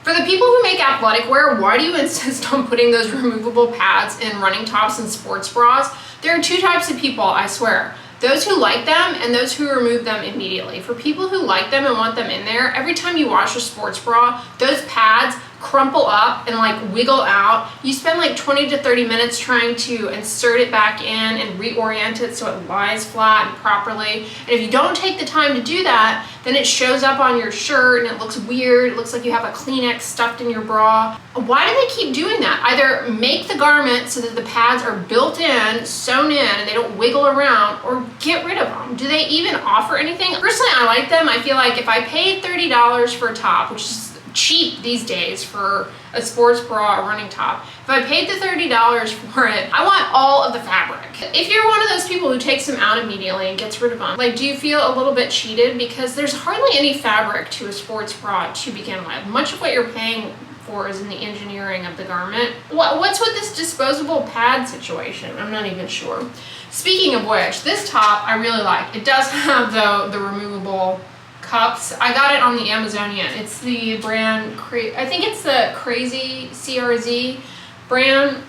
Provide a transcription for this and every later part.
For the people who make athletic wear, why do you insist on putting those removable pads in running tops and sports bras? There are two types of people, I swear. Those who like them and those who remove them immediately. For people who like them and want them in there, every time you wash a sports bra, those pads crumple up and like wiggle out. You spend like 20 to 30 minutes trying to insert it back in and reorient it so it lies flat and properly. And if you don't take the time to do that, then it shows up on your shirt and it looks weird. It looks like you have a Kleenex stuffed in your bra. Why do they keep doing that? Either make the garment so that the pads are built in, sewn in, and they don't wiggle around, or get rid of them. Do they even offer anything? Personally, I like them. I feel like if I paid $30 for a top, which is cheap these days for a sports bra or running top, if I paid the $30 for it, I want all of the fabric. If you're one of those people who takes them out immediately and gets rid of them, like, do you feel a little bit cheated? Because there's hardly any fabric to a sports bra to begin with. Much of what you're paying for is in the engineering of the garment. What's with this disposable pad situation? I'm not even sure. Speaking of which, this top I really like. It does have the removable cups. I got it on the Amazonian. It's the brand, I think it's the Crazy CRZ brand,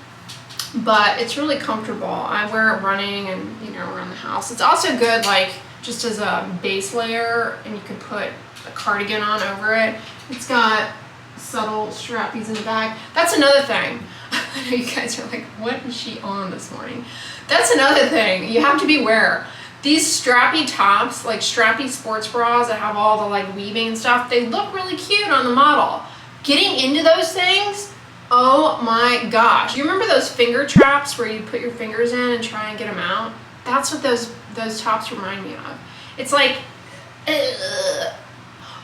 but it's really comfortable. I wear it running and, you know, around the house. It's also good like just as a base layer, and you can put a cardigan on over it. It's got subtle strappies in the back. That's another thing. I know you guys are like, what is she on this morning? That's another thing. You have to beware. These strappy tops, like strappy sports bras that have all the like weaving and stuff, they look really cute on the model. Getting into those things, oh my gosh. You remember those finger traps where you put your fingers in and try and get them out? That's what those tops remind me of. It's like, ugh.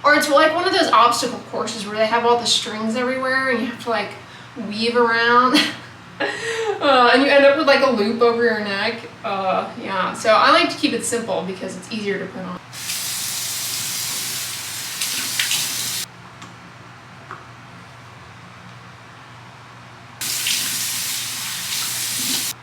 Or it's like one of those obstacle courses where they have all the strings everywhere and you have to like weave around. And you end up with like a loop over your neck. Yeah, so I like to keep it simple because it's easier to put on.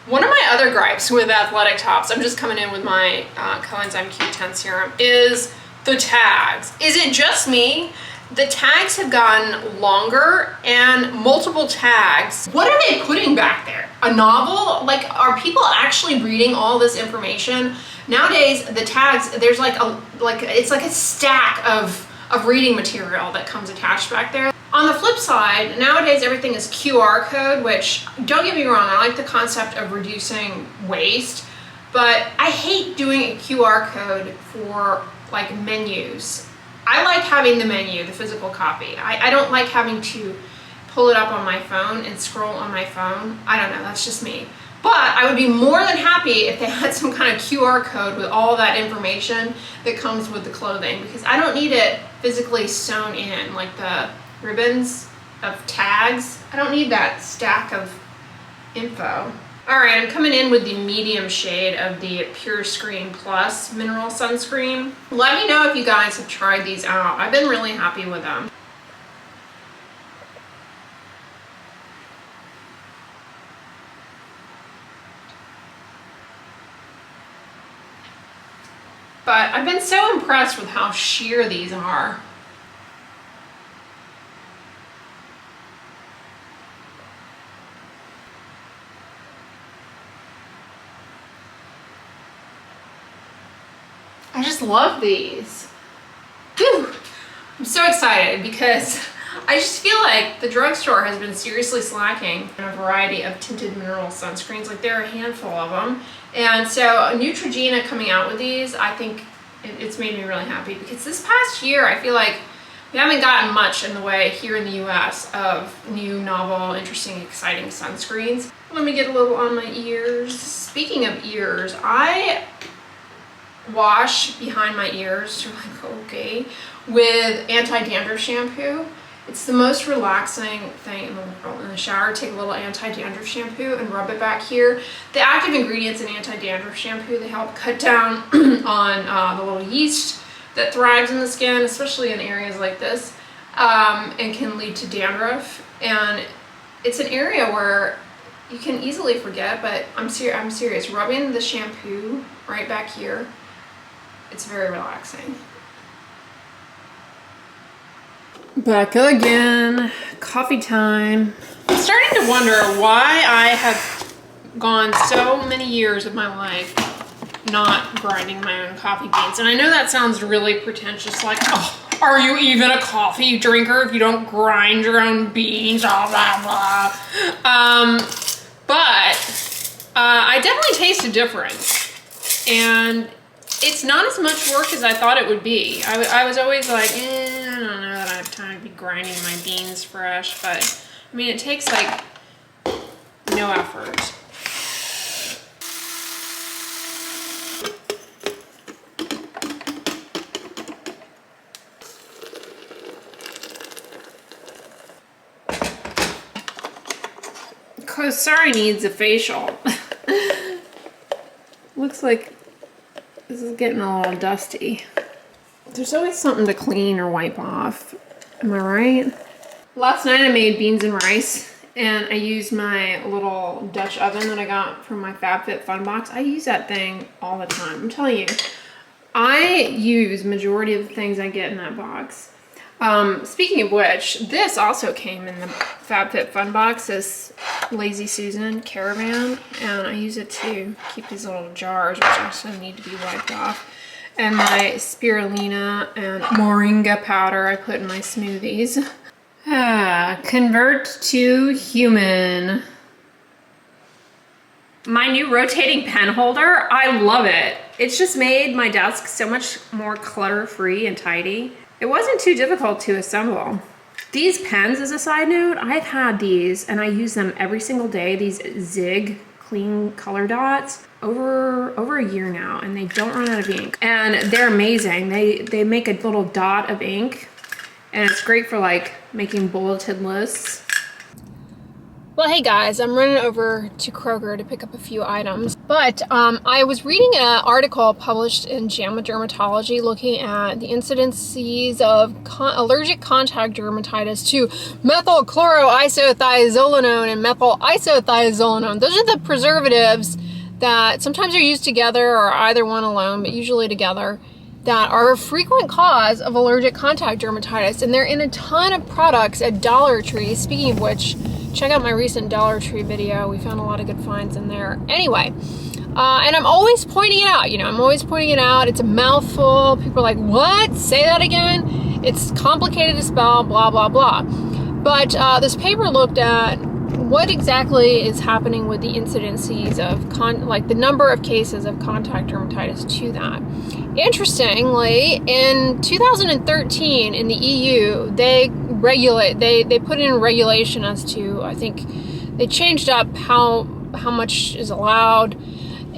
One of my other gripes with athletic tops, I'm just coming in with my coenzyme Q10 serum, is the tags. Is it just me? The tags have gotten longer and multiple tags. What are they putting back there? A novel? Like, are people actually reading all this information? Nowadays, the tags, there's it's like a stack of reading material that comes attached back there. On the flip side, nowadays everything is QR code, which, don't get me wrong, I like the concept of reducing waste, but I hate doing a QR code for like menus. I like having the menu, the physical copy. I don't like having to pull it up on my phone and scroll on my phone. I don't know, that's just me. But I would be more than happy if they had some kind of QR code with all that information that comes with the clothing, because I don't need it physically sewn in, like the ribbons of tags. I don't need that stack of info. All right, I'm coming in with the medium shade of the Pure Screen Plus Mineral Sunscreen. Let me know if you guys have tried these out. I've been really happy with them. But I've been so impressed with how sheer these are. I just love these. Whew. I'm so excited because I just feel like the drugstore has been seriously slacking in a variety of tinted mineral sunscreens. Like, there are a handful of them. And so Neutrogena coming out with these, I think it's made me really happy, because this past year I feel like we haven't gotten much in the way here in the US of new, novel, interesting, exciting sunscreens. Let me get a little on my ears. Speaking of ears, I wash behind my ears, like, okay, with anti-dandruff shampoo. It's the most relaxing thing in the world. In the shower, take a little anti-dandruff shampoo and rub it back here. The active ingredients in anti-dandruff shampoo, they help cut down on the little yeast that thrives in the skin, especially in areas like this, and can lead to dandruff. And it's an area where you can easily forget, but I'm serious. Rubbing the shampoo right back here, it's very relaxing. Back again. coffee time. I'm starting to wonder why I have gone so many years of my life not grinding my own coffee beans. And I know that sounds really pretentious, like, oh, are you even a coffee drinker if you don't grind your own beans? Blah, blah, blah. But I definitely taste a difference. And it's not as much work as I thought it would be. I was always like, I don't know that I have time to be grinding my beans fresh. But, I mean, it takes, like, no effort. Sorry needs a facial. Looks like this is getting a little dusty. There's always something to clean or wipe off. Am I right? Last night I made beans and rice, and I used my little Dutch oven that I got from my FabFitFun box. I use that thing all the time. I'm telling you, I use majority of the things I get in that box. Speaking of which, this also came in the FabFitFun box, this Lazy Susan Caravan, and I use it to keep these little jars, which also need to be wiped off. And my spirulina and moringa powder I put in my smoothies. Convert to human. My new rotating pen holder, I love it. It's just made my desk so much more clutter-free and tidy. It wasn't too difficult to assemble. These pens, as a side note, I've had these and I use them every single day, these Zig clean color dots, over a year now, and they don't run out of ink. And they're amazing. They make a little dot of ink, and it's great for like making bulleted lists. Well, hey guys, I'm running over to Kroger to pick up a few items. But I was reading an article published in JAMA Dermatology looking at the incidences of allergic contact dermatitis to methylchloroisothiazolinone and methyl isothiazolinone. Those are the preservatives that sometimes are used together or either one alone, but usually together, that are a frequent cause of allergic contact dermatitis. And they're in a ton of products at Dollar Tree. Speaking of which, check out my recent Dollar Tree video. We found a lot of good finds in there. Anyway, and I'm always pointing it out. I'm always pointing it out. It's a mouthful. People are like, what? Say that again? It's complicated to spell, blah, blah, blah. But this paper looked at what exactly is happening with the incidences of, the number of cases of contact dermatitis to that. Interestingly, in 2013 in the EU, they put in regulation as to, I think, they changed up how much is allowed,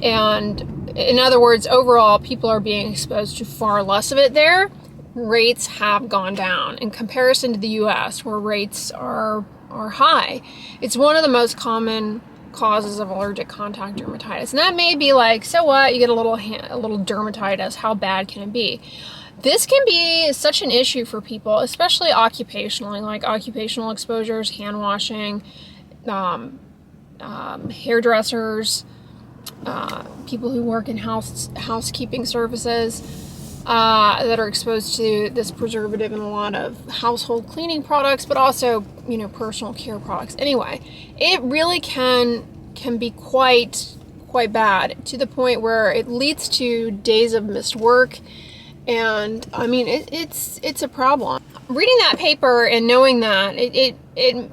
and in other words, overall, people are being exposed to far less of it there. Rates have gone down in comparison to the US, where rates are high. It's one of the most common causes of allergic contact dermatitis. And that may be like, so what? You get a little dermatitis. How bad can it be? This can be such an issue for people, especially occupationally, like occupational exposures, hand washing, hairdressers, people who work in housekeeping services that are exposed to this preservative in a lot of household cleaning products, but also, personal care products. Anyway, it really can be quite bad, to the point where it leads to days of missed work. And I mean, it's a problem. Reading that paper and knowing that, it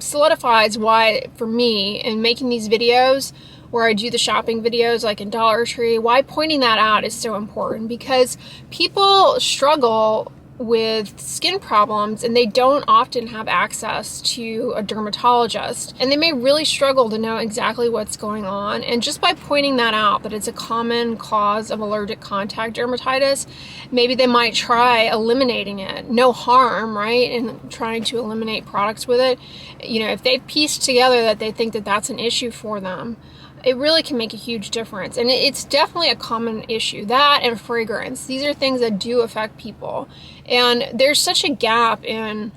solidifies why, for me, in making these videos where I do the shopping videos like in Dollar Tree, why pointing that out is so important, because people struggle with skin problems and they don't often have access to a dermatologist, and they may really struggle to know exactly what's going on. And just by pointing that out, that it's a common cause of allergic contact dermatitis, maybe they might try eliminating it. No harm, right, in trying to eliminate products with it. If they piece together that they think that that's an issue for them, it really can make a huge difference. And it's definitely a common issue. That and fragrance. These are things that do affect people. And there's such a gap in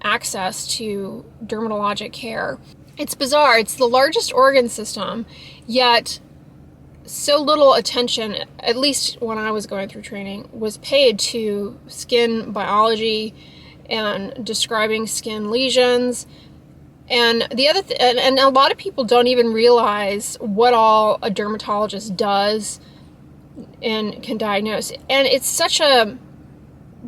access to dermatologic care. It's bizarre. It's the largest organ system, yet so little attention, at least when I was going through training, was paid to skin biology and describing skin lesions And the other and a lot of people don't even realize what all a dermatologist does and can diagnose. And it's such a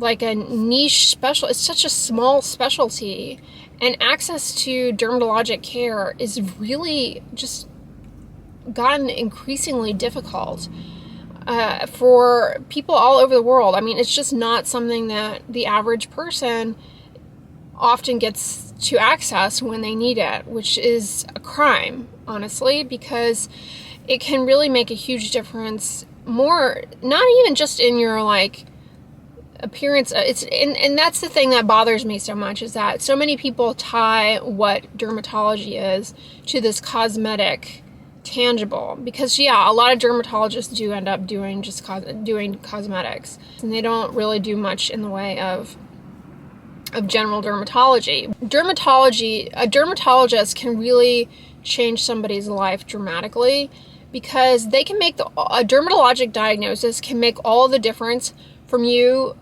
niche it's such a small specialty, and access to dermatologic care is really just gotten increasingly difficult for people all over the world. I mean, it's just not something that the average person often gets to access when they need it, which is a crime, honestly, because it can really make a huge difference. More, not even just in your appearance. And that's the thing that bothers me so much, is that so many people tie what dermatology is to this cosmetic tangible, because a lot of dermatologists do end up doing cosmetics, and they don't really do much in the way of general dermatology. A dermatologist can really change somebody's life dramatically, because they can make a dermatologic diagnosis can make all the difference from you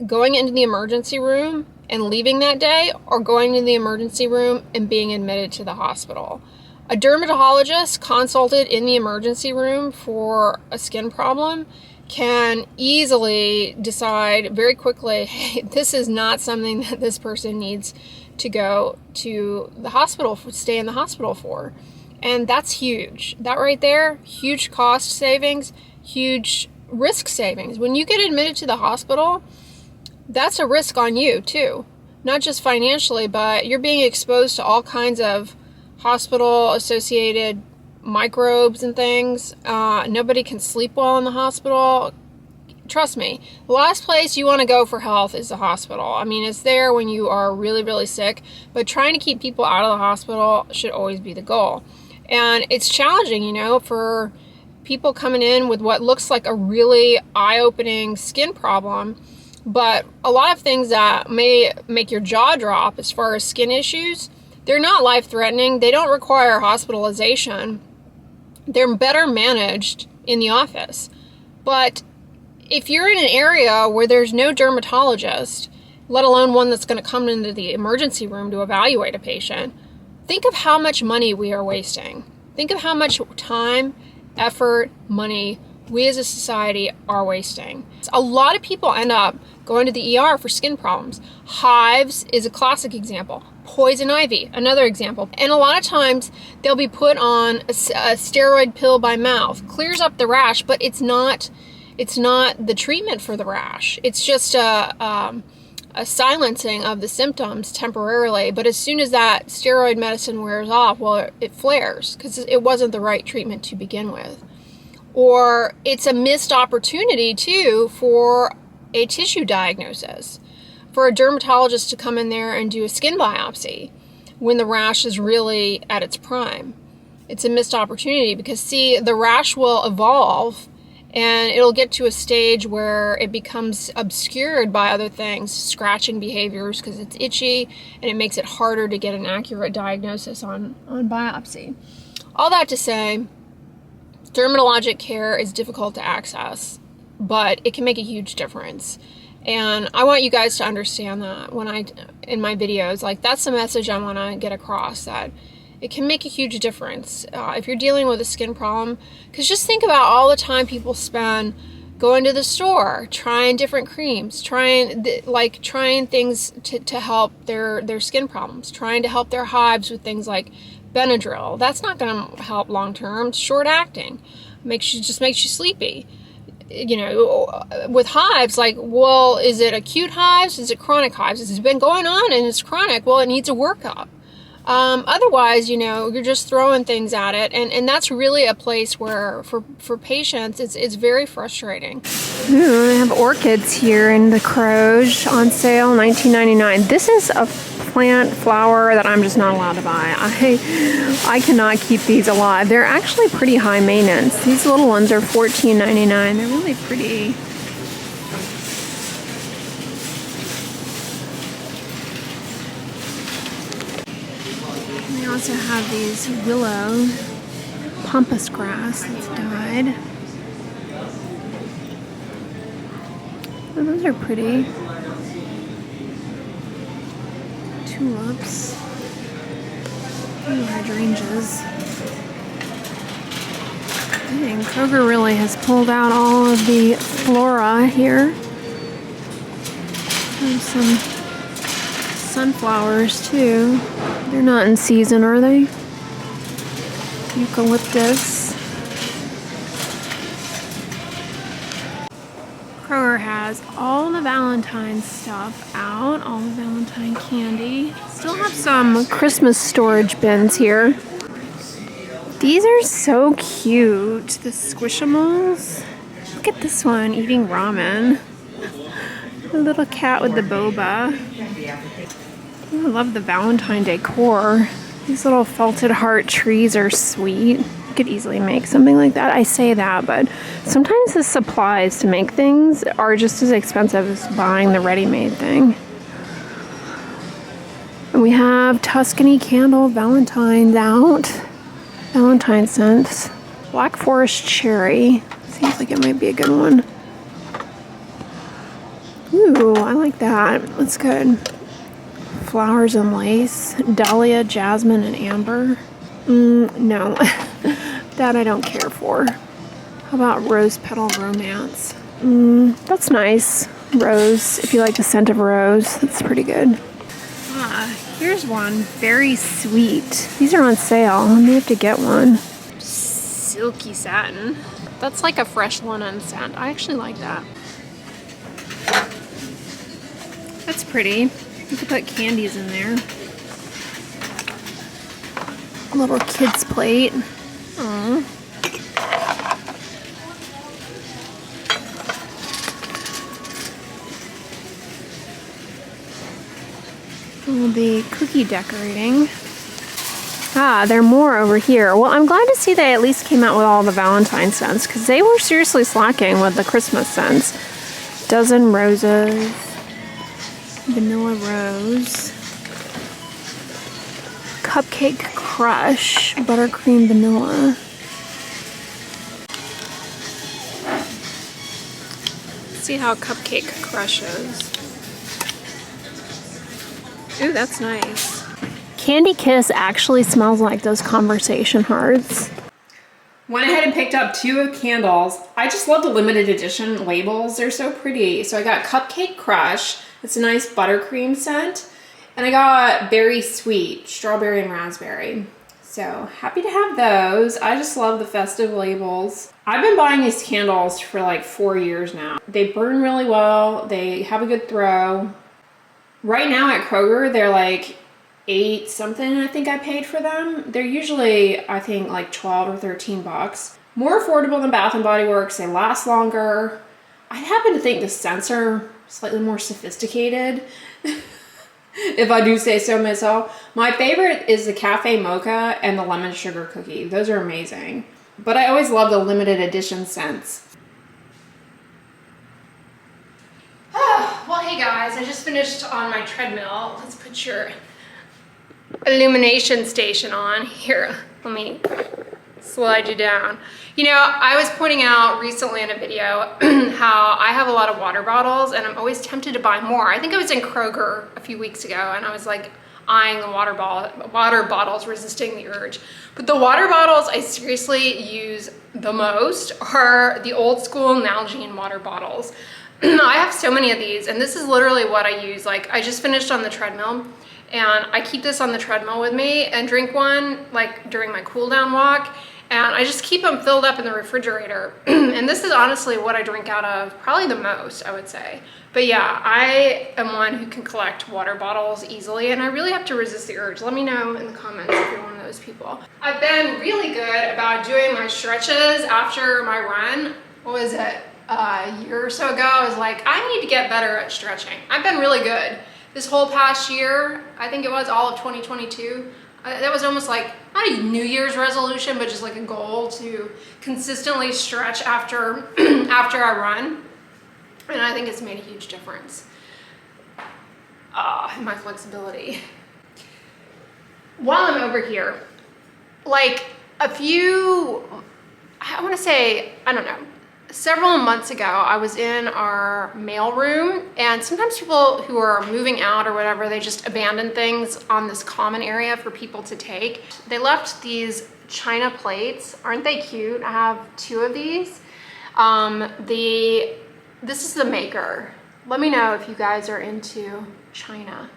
going into the emergency room and leaving that day, or going to the emergency room and being admitted to the hospital. A dermatologist consulted in the emergency room for a skin problem can easily decide very quickly, hey, this is not something that this person needs to go to the hospital stay in the hospital for. And that's huge. That right there, huge cost savings, huge risk savings. When you get admitted to the hospital, that's a risk on you too. Not just financially, but you're being exposed to all kinds of hospital-associated microbes and things. Nobody can sleep well in the hospital. Trust me, the last place you want to go for health is the hospital. I mean, it's there when you are really, really sick, but trying to keep people out of the hospital should always be the goal. And it's challenging, for people coming in with what looks like a really eye-opening skin problem, but a lot of things that may make your jaw drop as far as skin issues, they're not life-threatening. They don't require hospitalization. They're better managed in the office. But if you're in an area where there's no dermatologist, let alone one that's going to come into the emergency room to evaluate a patient, think of how much money we are wasting. Think of how much time, effort, money we as a society are wasting. A lot of people end up going to the ER for skin problems. Hives is a classic example. Poison ivy, another example. And a lot of times they'll be put on a steroid pill by mouth. Clears up the rash, but it's not the treatment for the rash. It's just a silencing of the symptoms temporarily. But as soon as that steroid medicine wears off, well, it flares because it wasn't the right treatment to begin with. Or it's a missed opportunity too for a tissue diagnosis, for a dermatologist to come in there and do a skin biopsy when the rash is really at its prime. It's a missed opportunity because, see, the rash will evolve and it'll get to a stage where it becomes obscured by other things, scratching behaviors because it's itchy, and it makes it harder to get an accurate diagnosis on biopsy. All that to say, dermatologic care is difficult to access, but it can make a huge difference. And I want you guys to understand that in my videos, that's the message I want to get across, that it can make a huge difference if you're dealing with a skin problem. Because just think about all the time people spend going to the store, trying different creams, trying things to help their skin problems, trying to help their hives with things like Benadryl. That's not going to help long term. It's short acting. Just makes you sleepy. With hives, is it acute hives? Is it chronic hives? It's been going on and it's chronic. Well, it needs a workup. Otherwise, you're just throwing things at it. And that's really a place where for patients, it's very frustrating. Ooh, they have orchids here in the Croge on sale, $19.99. This is a plant flower that I'm just not allowed to buy. I cannot keep these alive. They're actually pretty high maintenance. These little ones are $14.99. They're really pretty. We also have these willow pampas grass that's died. Oh, those are pretty. Tulips. Hydrangeas. Dang, Kroger really has pulled out all of the flora here. There's some sunflowers too. They're not in season, are they? Eucalyptus. Kroger has all the Valentine's stuff out, all the Valentine candy. Still have some Christmas storage bins here. These are so cute, the Squishimals. Look at this one eating ramen. The little cat with the boba. Ooh, I love the Valentine decor. These little felted heart trees are sweet. You could easily make something like that. I say that, but sometimes the supplies to make things are just as expensive as buying the ready-made thing. And we have Tuscany Candle Valentine's out. Valentine scents. Black Forest Cherry. Seems like it might be a good one. Ooh, I like that. That's good. Flowers and lace. Dahlia, jasmine, and amber. No. That I don't care for. How about rose petal romance? That's nice. Rose, if you like the scent of rose, that's pretty good. Here's one. Very sweet. These are on sale. I may have to get one. Silky satin. That's like a fresh linen scent. I actually like that. That's pretty. You could put candies in there. A little kid's plate. Aww. We'll be cookie decorating. There are more over here. Well, I'm glad to see they at least came out with all the Valentine scents because they were seriously slacking with the Christmas scents. Dozen roses. Vanilla rose. Cupcake crush. Buttercream vanilla. Let's see how cupcake crush is. Ooh, that's nice. Candy Kiss actually smells like those conversation hearts. Went ahead and picked up 2 candles. I just love the limited edition labels. They're so pretty. So I got Cupcake Crush. It's a nice buttercream scent. And I got Berry Sweet, strawberry and raspberry. So happy to have those. I just love the festive labels. I've been buying these candles for like 4 years now. They burn really well. They have a good throw. Right now at Kroger, they're like $8 something, I think I paid for them. They're usually, I think, like 12 or 13 bucks. More affordable than Bath & Body Works. They last longer. I happen to think the scents are slightly more sophisticated, if I do say so myself. My favorite is the Cafe Mocha and the Lemon Sugar Cookie. Those are amazing. But I always love the limited edition scents. Well, hey guys, I just finished on my treadmill. Let's put your illumination station on. Here, let me slide you down. You know, I was pointing out recently in a video how I have a lot of water bottles and I'm always tempted to buy more. I think I was in Kroger a few weeks ago and I was like eyeing the water bottles, resisting the urge. But the water bottles I seriously use the most are the old school Nalgene water bottles. I have so many of these and this is literally what I use. Like I just finished on the treadmill and I keep this on the treadmill with me and drink one like during my cool down walk, and I just keep them filled up in the refrigerator. And this is honestly what I drink out of probably the most, I would say. But yeah, I am one who can collect water bottles easily and I really have to resist the urge. Let me know in the comments if you're one of those people. I've been really good about doing my stretches after my run. What was it? A year or so ago, I was like, I need to get better at stretching. I've been really good. This whole past year, I think it was all of 2022, that was almost like, not a New Year's resolution, but just like a goal to consistently stretch after, after I run. And I think it's made a huge difference in my flexibility. While I'm over here, like I want to say, I don't know, Several months ago, I was in our mail room, and sometimes people who are moving out or whatever, they just abandon things on this common area for people to take. They left these china plates. Aren't they cute? I have 2 of these. This is the maker. Let me know if you guys are into china.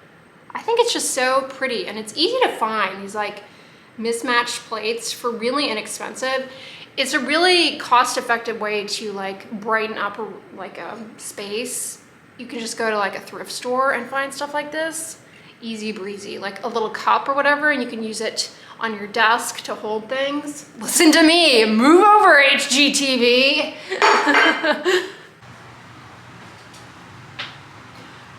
I think it's just so pretty, and it's easy to find these like mismatched plates for really inexpensive. It's a really cost-effective way to like brighten up a space. You can just go to like a thrift store and find stuff like this. Easy breezy, like a little cup or whatever, and you can use it on your desk to hold things. Listen to me, move over HGTV.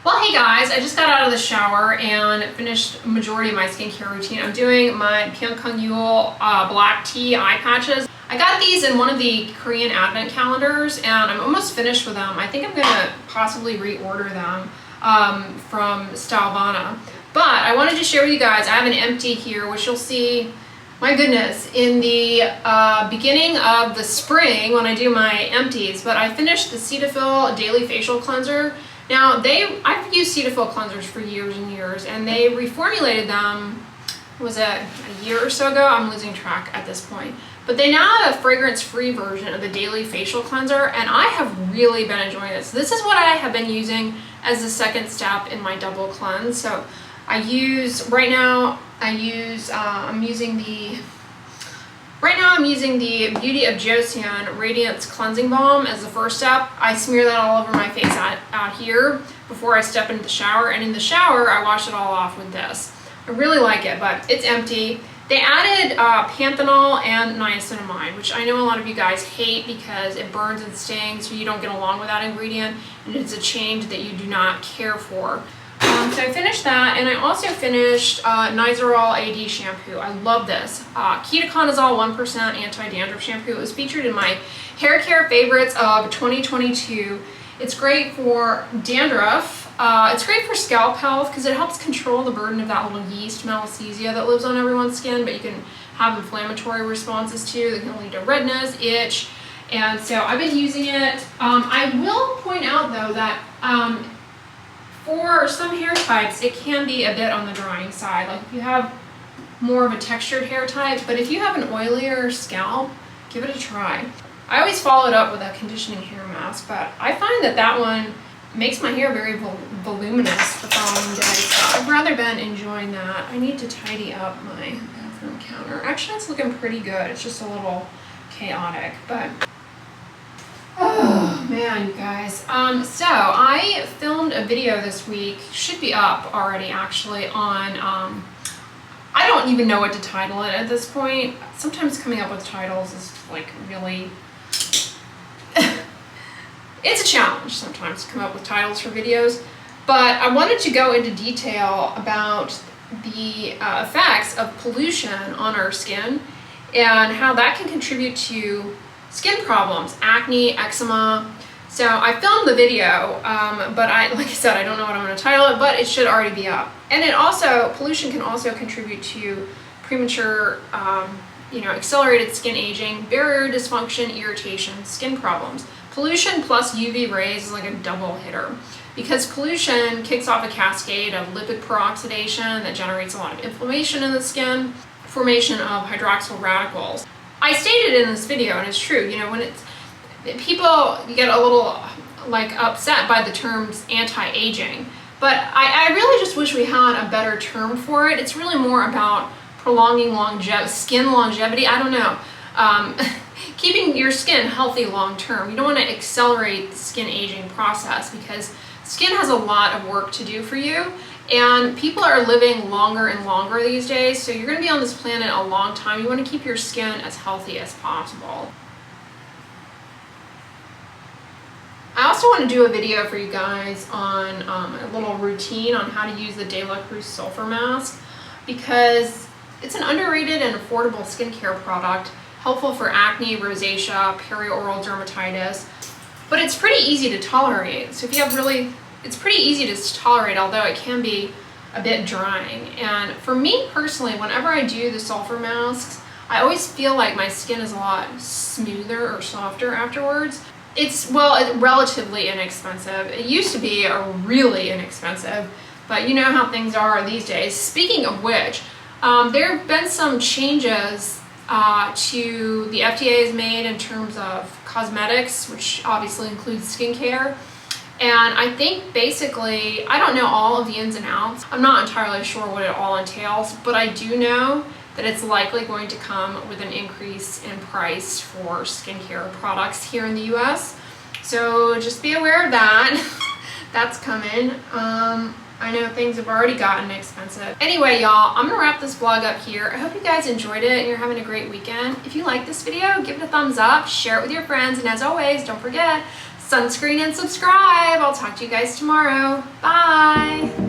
Well, hey guys, I just got out of the shower and finished a majority of my skincare routine. I'm doing my Pyongyul black tea eye patches. I got these in one of the Korean advent calendars, and I'm almost finished with them. I think I'm gonna possibly reorder them from Stylevana. But I wanted to share with you guys, I have an empty here, which you'll see, my goodness, in the beginning of the spring when I do my empties. But I finished the Cetaphil Daily Facial Cleanser. Now, I've used Cetaphil cleansers for years and years, and they reformulated them, was it a year or so ago? I'm losing track at this point. But they now have a fragrance-free version of the Daily Facial Cleanser, and I have really been enjoying this. This is what I have been using as the second step in my double cleanse. So I'm using the Beauty of Joseon Radiance Cleansing Balm as the first step. I smear that all over my face out here before I step into the shower, and in the shower I wash it all off with this. I really like it, but it's empty. They added panthenol and niacinamide, which I know a lot of you guys hate because it burns and stings, so you don't get along with that ingredient, and it's a change that you do not care for. So I finished that, and I also finished Nizoral AD shampoo. I love this. Ketoconazole 1% anti-dandruff shampoo. It was featured in my hair care favorites of 2022. It's great for dandruff. It's great for scalp health because it helps control the burden of that little yeast malassezia that lives on everyone's skin, but you can have inflammatory responses too that can lead to redness, itch, and so I've been using it. I will point out though that for some hair types, it can be a bit on the drying side. Like if you have more of a textured hair type, but if you have an oilier scalp, give it a try. I always follow it up with a conditioning hair mask, but I find that one makes my hair very voluminous the following day. So I've rather been enjoying that. I need to tidy up my bathroom counter. Actually, it's looking pretty good. It's just a little chaotic, but oh man, you guys. So I filmed a video this week, should be up already actually, on, I don't even know what to title it at this point. Sometimes coming up with titles is like really, it's a challenge sometimes to come up with titles for videos, but I wanted to go into detail about the effects of pollution on our skin and how that can contribute to skin problems, acne, eczema. So I filmed the video, but like I said, I don't know what I'm going to title it, but it should already be up. And pollution can also contribute to premature, accelerated skin aging, barrier dysfunction, irritation, skin problems. Pollution plus UV rays is like a double hitter because pollution kicks off a cascade of lipid peroxidation that generates a lot of inflammation in the skin, formation of hydroxyl radicals. I stated in this video, and it's true, when people get a little like upset by the terms anti-aging, but I really just wish we had a better term for it. It's really more about prolonging skin longevity. I don't know. Keeping your skin healthy long term. You don't want to accelerate the skin aging process because skin has a lot of work to do for you, and people are living longer and longer these days, so you're going to be on this planet a long time. You want to keep your skin as healthy as possible. I also want to do a video for you guys on a little routine on how to use the De La Cruz Sulfur Mask because it's an underrated and affordable skincare product, helpful for acne, rosacea, perioral dermatitis, but it's pretty easy to tolerate. So if you have it's pretty easy to tolerate, although it can be a bit drying. And for me personally, whenever I do the sulfur masks, I always feel like my skin is a lot smoother or softer afterwards. It's relatively inexpensive. It used to be really inexpensive, but you know how things are these days. Speaking of which, there have been some changes to the FDA has made in terms of cosmetics, which obviously includes skincare. And I think basically, I don't know all of the ins and outs. I'm not entirely sure what it all entails, but I do know that it's likely going to come with an increase in price for skincare products here in the US. So just be aware of that. That's coming. I know things have already gotten expensive. Anyway, y'all, I'm gonna wrap this vlog up here. I hope you guys enjoyed it and you're having a great weekend. If you like this video, give it a thumbs up, share it with your friends, and as always, don't forget, sunscreen and subscribe. I'll talk to you guys tomorrow. Bye.